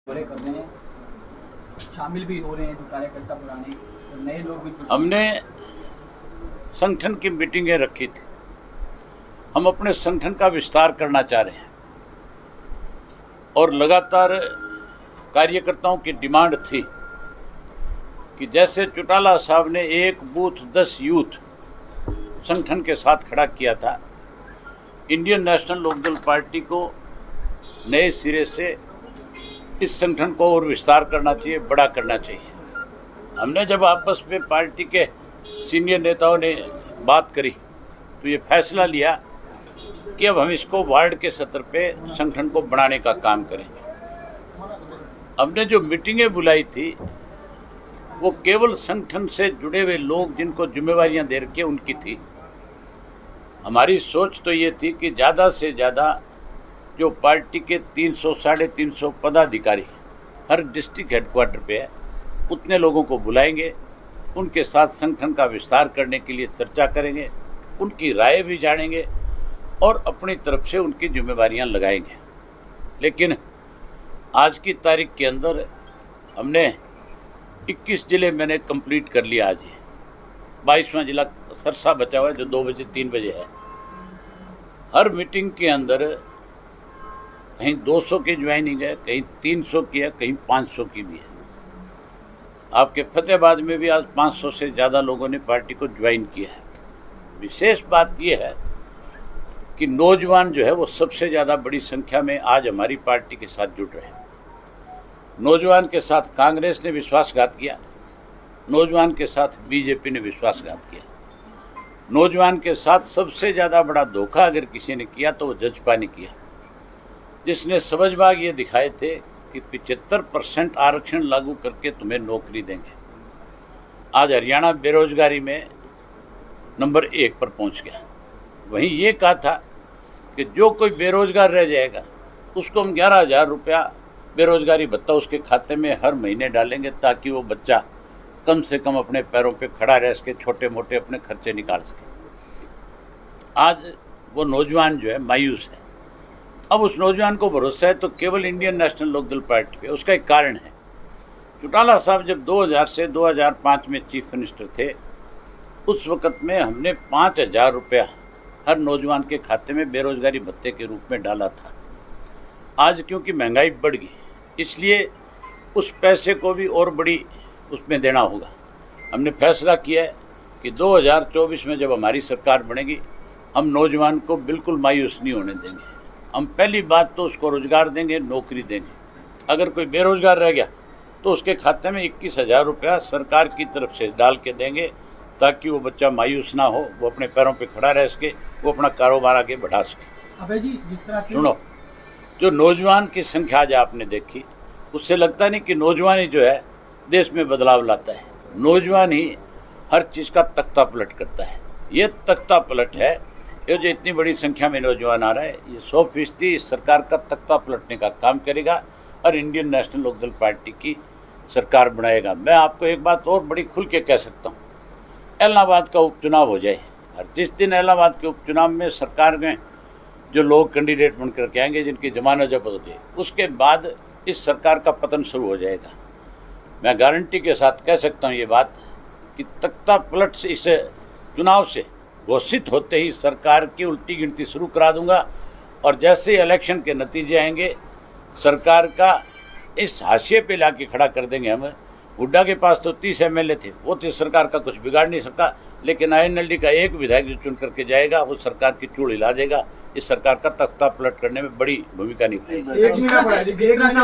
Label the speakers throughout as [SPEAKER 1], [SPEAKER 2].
[SPEAKER 1] दौरे कर रहे हैं, शामिल भी हो रहे हैं जो कार्यकर्ता पुराने और नए लोग भी।
[SPEAKER 2] हमने संगठन की मीटिंगें रखी थी। हम अपने संगठन का विस्तार करना चाह रहे हैं और लगातार कार्यकर्ताओं की डिमांड थी कि जैसे चौटाला साहब ने एक बूथ 10 यूथ संगठन के साथ खड़ा किया था, इंडियन नेशनल लोकदल पार्टी को नए सिरे से इस संगठन को और विस्तार करना चाहिए, बड़ा करना चाहिए। हमने जब आपस में पार्टी के सीनियर नेताओं ने बात करी तो ये फैसला लिया कि अब हम इसको वार्ड के स्तर पे संगठन को बढ़ाने का काम करें। हमने जो मीटिंगें बुलाई थी वो केवल संगठन से जुड़े हुए लोग जिनको जिम्मेवारियां दे रखी उनकी थी। हमारी सोच तो ये थी कि ज़्यादा से ज़्यादा जो पार्टी के 300 साढ़े 300 पदाधिकारी हर डिस्ट्रिक्ट हेडक्वार्टर पे है, उतने लोगों को बुलाएंगे, उनके साथ संगठन का विस्तार करने के लिए चर्चा करेंगे, उनकी राय भी जानेंगे और अपनी तरफ से उनकी जिम्मेवारियां लगाएंगे। लेकिन आज की तारीख के अंदर हमने 21 जिले मैंने कंप्लीट कर लिया। आज 22वां जिला सरसा बचा हुआ है जो 2 बजे 3 बजे है। हर मीटिंग के अंदर कहीं 200 की ज्वाइनिंग है, कहीं 300 की है, कहीं 500 की भी है। आपके फतेहाबाद में भी आज 500 से ज़्यादा लोगों ने पार्टी को ज्वाइन किया है। विशेष बात यह है कि नौजवान जो है वो सबसे ज़्यादा बड़ी संख्या में आज हमारी पार्टी के साथ जुड़ रहे हैं। नौजवान के साथ कांग्रेस ने विश्वासघात किया, नौजवान के साथ बीजेपी ने विश्वासघात किया। नौजवान के साथ सबसे ज़्यादा बड़ा धोखा अगर किसी ने किया तो वो जजपा ने किया, जिसने समझबाग ये दिखाए थे कि 75% आरक्षण लागू करके तुम्हें नौकरी देंगे। आज हरियाणा बेरोजगारी में नंबर 1 पर पहुंच गया। वहीं ये कहा था कि जो कोई बेरोजगार रह जाएगा उसको हम 11,000 रुपया बेरोजगारी भत्ता उसके खाते में हर महीने डालेंगे ताकि वो बच्चा कम से कम अपने पैरों पे खड़ा रह सके, छोटे मोटे अपने खर्चे निकाल सके। आज वो नौजवान जो है मायूस है। अब उस नौजवान को भरोसा है तो केवल इंडियन नेशनल लोकदल पार्टी पे। उसका एक कारण है, चौटाला साहब जब 2000 से 2005 में चीफ मिनिस्टर थे, उस वक़्त में हमने 5,000 रुपया हर नौजवान के खाते में बेरोजगारी भत्ते के रूप में डाला था। आज क्योंकि महंगाई बढ़ गई, इसलिए उस पैसे को भी और बड़ी उसमें देना होगा। हमने फैसला किया है कि 2024 में जब हमारी सरकार बनेगी, हम नौजवान को बिल्कुल मायूस नहीं होने देंगे। हम पहली बात तो उसको रोजगार देंगे, नौकरी देंगे। अगर कोई बेरोजगार रह गया तो उसके खाते में 21,000 रुपया सरकार की तरफ से डाल के देंगे ताकि वो बच्चा मायूस ना हो, वो अपने पैरों पे खड़ा रह सके, वो अपना कारोबार आगे बढ़ा सके।
[SPEAKER 1] अभय जी, जिस तरह से
[SPEAKER 2] सुनो, जो नौजवान की संख्या आज आपने देखी, उससे लगता नहीं कि नौजवान ही जो है देश में बदलाव लाता है। नौजवान ही हर चीज़ का तख्ता पलट करता है। ये तख्ता पलट है, ये जो इतनी बड़ी संख्या में नौजवान आ रहा है, ये 100% इस सरकार का तख्ता पलटने का काम करेगा और इंडियन नेशनल लोकदल पार्टी की सरकार बनाएगा। मैं आपको एक बात और बड़ी खुल के कह सकता हूँ, इलाहाबाद का उपचुनाव हो जाए और जिस दिन इलाहाबाद के उपचुनाव में सरकार में जो लोग कैंडिडेट बनकर के आएंगे, जिनकी जमानत जब्त हो जाए, उसके बाद इस सरकार का पतन शुरू हो जाएगा। मैं गारंटी के साथ कह सकता हूँ ये बात कि तख्ता पलट से इस चुनाव से घोषित होते ही सरकार की उल्टी गिनती शुरू करा दूंगा और जैसे ही इलेक्शन के नतीजे आएंगे, सरकार का इस हाशिए पे लाके खड़ा कर देंगे हम। हुड्डा के पास तो 30 MLA थे, वो तो सरकार का कुछ बिगाड़ नहीं सकता, लेकिन INLD का एक विधायक जो चुन करके जाएगा वो सरकार की चूड़ हिला देगा। इस सरकार का तख्ता पलट करने में बड़ी भूमिका निभाएगी।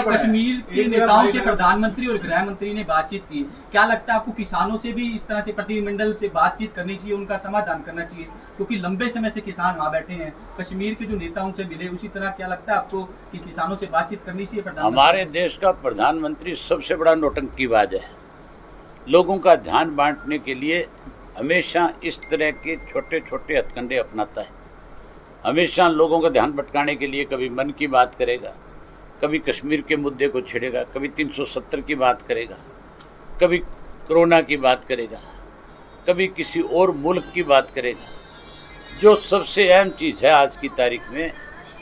[SPEAKER 1] कश्मीर के नेताओं से प्रधानमंत्री और गृह मंत्री ने बातचीत की, क्या लगता है आपको किसानों से भी इस तरह से प्रतिनिधिमंडल से बातचीत करनी चाहिए, उनका समाधान करना चाहिए, क्योंकि लंबे समय से किसान वहाँ बैठे हैं। कश्मीर के जो नेता उनसे मिले, उसी तरह क्या लगता है आपको कि किसानों से बातचीत करनी चाहिए?
[SPEAKER 2] हमारे देश का प्रधानमंत्री सबसे बड़ा नौटंकीबाज है। लोगों का ध्यान बांटने के लिए हमेशा इस तरह के छोटे छोटे हथकंडे अपनाता है। हमेशा लोगों का ध्यान भटकाने के लिए कभी मन की बात करेगा, कभी कश्मीर के मुद्दे को छेड़ेगा, कभी 370 की बात करेगा, कभी कोरोना की बात करेगा, कभी किसी और मुल्क की बात करेगा। जो सबसे अहम चीज़ है आज की तारीख में,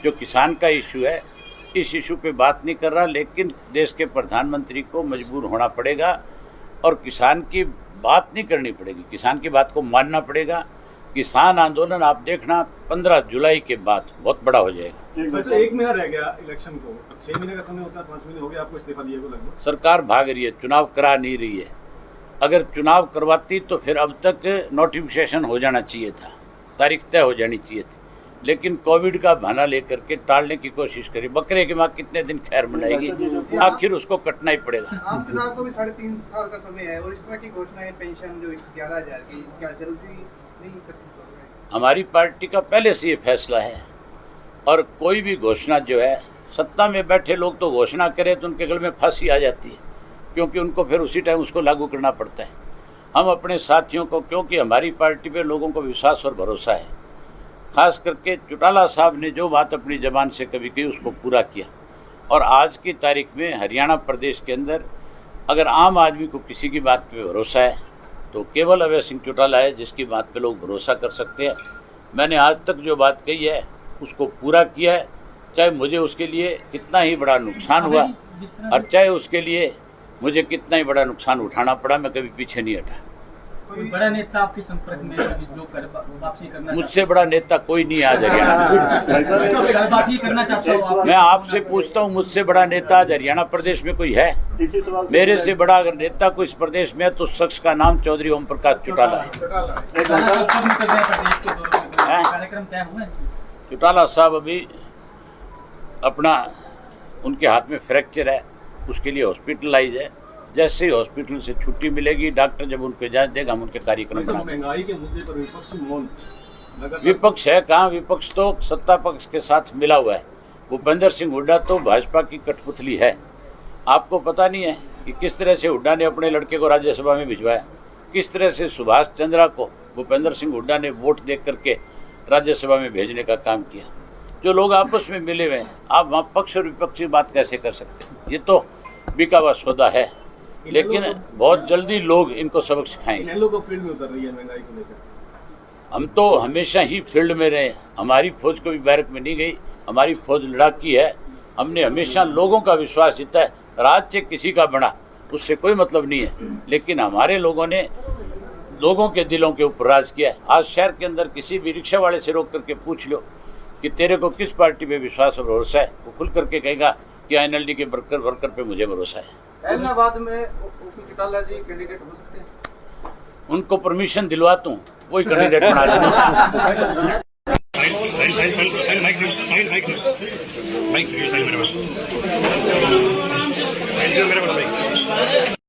[SPEAKER 2] जो किसान का इशू है, इस इशू पे बात नहीं कर रहा, लेकिन देश के प्रधानमंत्री को मजबूर होना पड़ेगा और किसान की बात नहीं करनी पड़ेगी, किसान की बात को मानना पड़ेगा। किसान आंदोलन आप देखना 15 जुलाई के बाद बहुत बड़ा हो जाएगा।
[SPEAKER 3] अच्छा, 1 महीना रह गया इलेक्शन को, 6 महीने का समय होता है, 5 महीने हो गए आपको इस्तीफा दिए को लगभग।
[SPEAKER 2] सरकार भाग रही है, चुनाव करा नहीं रही है। अगर चुनाव करवाती तो फिर अब तक नोटिफिकेशन हो जाना चाहिए था, तारीख तय हो जानी चाहिए थी, लेकिन कोविड का बहाना लेकर के टालने की कोशिश करी। बकरे की माँ कितने दिन खैर मनाएगी, आखिर उसको कटना ही पड़ेगा।
[SPEAKER 4] आम चुनाव को भी 3.5 साल का समय है और इसमें की घोषणा है पेंशन जो 11,000 की, क्या जल्दी नहीं कर?
[SPEAKER 2] हमारी पार्टी का पहले से ये फैसला है और कोई भी घोषणा जो है, सत्ता में बैठे लोग तो घोषणा करें तो उनके गले में फांसी आ जाती है, क्योंकि उनको फिर उसी टाइम उसको लागू करना पड़ता है। हम अपने साथियों को, क्योंकि हमारी पार्टी पे लोगों को विश्वास और भरोसा है, खास करके चौटाला साहब ने जो बात अपनी जबान से कभी कही उसको पूरा किया। और आज की तारीख में हरियाणा प्रदेश के अंदर अगर आम आदमी को किसी की बात पे भरोसा है तो केवल अभय सिंह चौटाला है जिसकी बात पे लोग भरोसा कर सकते हैं। मैंने आज तक जो बात कही है उसको पूरा किया है, चाहे मुझे उसके लिए कितना ही बड़ा नुकसान हुआ और चाहे उसके लिए मुझे कितना ही बड़ा नुकसान उठाना पड़ा, मैं कभी पीछे नहीं हटा।
[SPEAKER 1] कोई बड़ा नेता आपके संपर्क में जो वापसी करना,
[SPEAKER 2] मुझसे बड़ा नेता कोई नहीं आज हरियाणा।
[SPEAKER 1] बात ये करना चाहता हूँ,
[SPEAKER 2] मैं आपसे पूछता हूँ, मुझसे बड़ा नेता आज हरियाणा प्रदेश में कोई है? मेरे से बड़ा अगर नेता कोई इस प्रदेश में है तो उस शख्स का नाम चौधरी ओम प्रकाश चौटाला है।
[SPEAKER 1] कार्यक्रम तय हुए?
[SPEAKER 2] चौटाला साहब अभी अपना, उनके हाथ में फ्रैक्चर है, उसके लिए हॉस्पिटलाइज है। जैसे ही हॉस्पिटल से छुट्टी मिलेगी, डॉक्टर जब उनको इजाजत देगा, हम उनके कार्यक्रम बनाएंगे।
[SPEAKER 3] महंगाई के मुद्दे पर विपक्ष मौन,
[SPEAKER 2] विपक्ष है कहाँ? विपक्ष तो सत्ता पक्ष के साथ मिला हुआ है। भूपेंद्र सिंह हुड्डा तो भाजपा की कठपुतली है। आपको पता नहीं है कि किस तरह से हुड्डा ने अपने लड़के को राज्यसभा में भिजवाया, किस तरह से सुभाष चंद्रा को भूपेंद्र सिंह हुड्डा ने वोट दे करके राज्यसभा में भेजने का काम किया। जो लोग आपस में मिले हुए हैं, आप वहाँ पक्ष और विपक्ष की बात कैसे कर सकते हैं? ये तो बिका हुआ सौदा है, लेकिन बहुत जल्दी लोग इनको सबक सिखाएंगे।
[SPEAKER 3] लोग फील्ड में उतर रही है महंगाई को लेकर।
[SPEAKER 2] हम तो हमेशा ही फील्ड में रहे, हमारी फौज कभी बैरक में नहीं गई, हमारी फौज लड़ाकी है। हमने हमेशा लोगों का विश्वास जीता है। राज्य किसी का बना उससे कोई मतलब नहीं है, लेकिन हमारे लोगों ने लोगों के दिलों के ऊपर राज किया है। आज शहर के अंदर किसी भी रिक्शा वाले से रोक करके पूछ लो कि तेरे को किस पार्टी पे विश्वास और भरोसा है, वो खुल करके कहेगा कि INLD के वर्कर पे मुझे भरोसा है।
[SPEAKER 4] इलाहाबाद में ओपी चौटाला जी कैंडिडेट हो सकते हैं?
[SPEAKER 2] उनको परमिशन दिलवा दूं, वही कैंडिडेट बना देना।